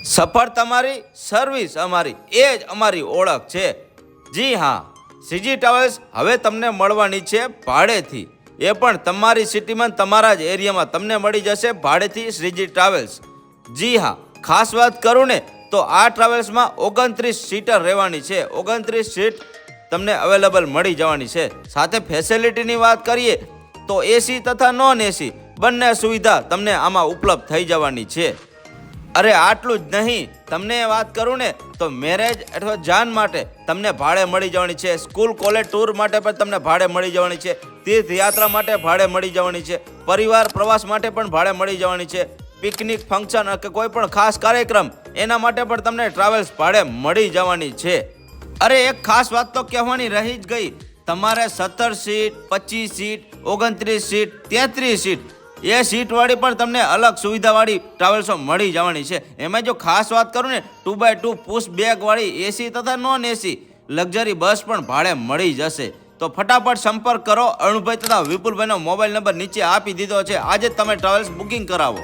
સફર તમારી, સર્વિસ અમારી, એ જ અમારી ઓળખ છે. જી હા, સીજી ટ્રાવેલ્સ હવે તમને મળવાની છે ભાડેથી, એ પણ તમારી સિટીમાં તમારા જ એરિયામાં તમને મળી જશે ભાડેથી શ્રીજી ટ્રાવેલ્સ. જી હા, ખાસ વાત કરું ને તો આ ટ્રાવેલ્સમાં 29 સીટર રહેવાની છે. 29 સીટ તમને અવેલેબલ મળી જવાની છે. સાથે ફેસિલિટીની વાત કરીએ તો એસી તથા નોન એસી બંને સુવિધા તમને આમાં ઉપલબ્ધ થઈ જવાની છે. અરે આટલું જ નહીં, તમને વાત કરું ને તો મેરેજ અથવા જાન માટે તમને ભાડે મળી જવાની છે. સ્કૂલ કોલેજ ટૂર માટે પણ તમને ભાડે મળી જવાની છે. તીર્થયાત્રા માટે ભાડે મળી જવાની છે. પરિવાર પ્રવાસ માટે પણ ભાડે મળી જવાની છે. પિકનિક, ફંક્શન કે કોઈ પણ ખાસ કાર્યક્રમ એના માટે પણ તમને ટ્રાવેલ્સ ભાડે મળી જવાની છે. અરે એક ખાસ વાત તો કહેવાની રહી જ ગઈ, તમારે 17 સીટ, 25 સીટ, 29 સીટ, 33 સીટ એ સીટવાળી પણ તમને અલગ સુવિધાવાળી ટ્રાવેલ્સો મળી જવાની છે. એમાં જો ખાસ વાત કરું ને 2x2 પુશ બેગવાળી એસી તથા નોન એસી લક્ઝરી બસ પણ ભાડે મળી જશે. તો ફટાફટ સંપર્ક કરો. અરુણભાઈ તથા વિપુલભાઈનો મોબાઈલ નંબર નીચે આપી દીધો છે. આજે તમે ટ્રાવેલ્સ બુકિંગ કરાવો.